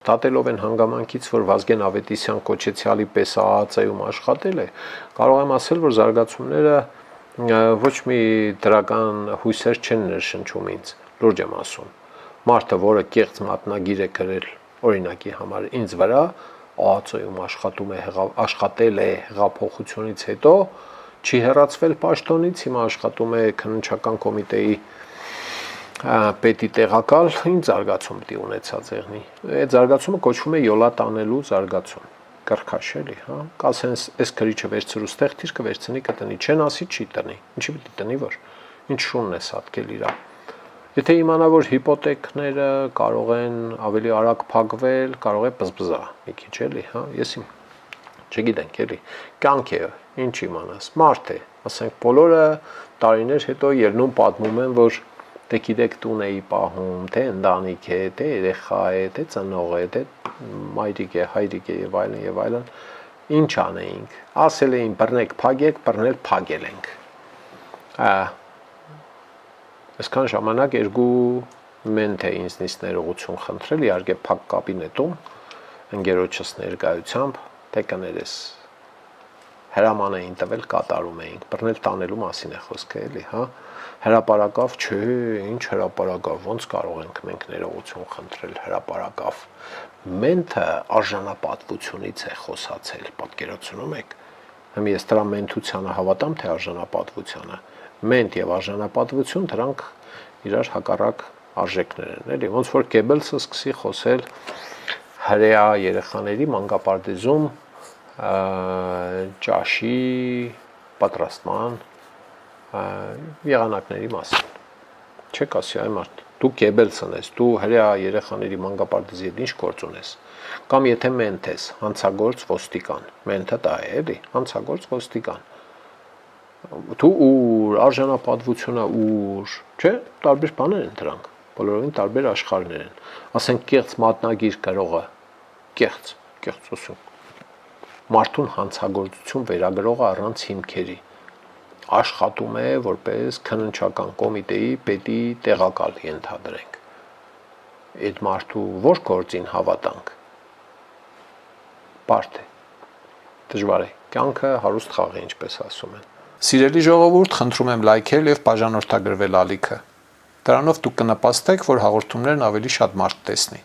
Դատելով են հանգամանքից, որ Վազգեն Ավետիսյան կոչեցյալի պես ԱԱԾ-ում աշխատել է, կարող եմ ասել, որ զարգացումները ոչ մի դրական հույսեր չեն ներշնչում ինձ, լուրջ եմ ասում։ Մարդը, որը կեղծ մատնագիր է գրել օրինակի համար ինձ վրա, ԱԱԾ-ում աշխատել է հեղափոխությունից հետո, չի հեռացվել պաշտոնից, հիմա աշխատում է քննչական կոմիտեի պետի տեղակալ, ինչ զարգացում պիտի ունեցած եղնի։ Այդ զարգացումը կոչվում է յոլա տանելու զարգացում։ Կրկաշ էլի, հա։ Կասեն, այս քրիչը վերցրու ստեղ թիր կվերցնի կտնի, չեն ասի չի տնի։ Ինչի պիտի տնի որ։ Ինչ շունն է սատկել իրա։ Եթե իմանա, որ հիպոթեքները կարող են ավելի արագ փակվել, կարող է բզբզա մի քիչ էլի, հա։ Ես իմ չգիտենք էլի։ Կյանք է, ինչ իմանաս։ Մարդ է, ասենք բոլորը տարիներ հետո ելնում պատմում են, որ թե գիտեք տուն էի պահում, թե ընտանիք է, թե երեխա է, թե ծնող է, թե մայրիկ է, հայրիկ է եւ այլն եւ այլն։ Ինչ անեինք։ Ասել էին բռնեք, փագեք, բռնել փագել ենք։ Այսքան ժամանակ երկու մենթ է ինձնից ներողություն խնդրել, իհարկե փակ կաբինետում, ընկերոջս ներկայությամբ, թե կներես հրաման էին տվել, կատարում էինք, բռնել տանելու մասին է խոսքը էլի, հա։ Հրապարակավ, չէ, ինչ հրապարակավ, ոնց կարող ենք մենք ներողություն խնդրել հրապարակավ։ Մենթը արժանապատվությունից է խոսացել, պատկերացնում եք։ Հիմա ես դրա մենթությանը հավատամ, թե արժանապատվությանը։ Մենթ եւ արժանապատվություն դրանք իրար հակառակ արժեքներ են, էլի։ Ոնց որ Գեբելսը սկսի խոսել հրեա երեխաների մանկապարտեզում ճաշի պատրաստման եղանակների մասին։ Չեք ասի այ մարդ, դու Գեբելսն ես, դու հրեա երեխաների մանկապարտեզի հետ ինչ գործ ունես։ Կամ եթե մենթ ես, հանցագործ ոստիկան, մենթը դա է, էլի, հանցագործ ոստիկան։ Դու ուր արժանապատվությունը ուր, չէ, տարբեր բաներ են դրանք, բոլորովին տարբեր աշխարհներ են։ Ասենք կեղծ մատնագիր գրողը, կեղծ ուսում։ Մարդուն հանցագործություն վերագրողը առանց հիմքերի աշխատում է որպես քննչական կոմիտեի պետի տեղակալ ենթադրենք։ Այդ մարդու որ գործին հավատանք։ Բարդ է։ Դժվար է։ Կյանքը հարուստ խաղ է, ինչպես ասում են։ Սիրելի ժողովուրդ, խնդրում եմ լայքել եւ բաժանորդագրվել ալիքը։ Դրանով դուք կնպաստեք, որ հաղորդումներն ավելի շատ մարդ տեսնի։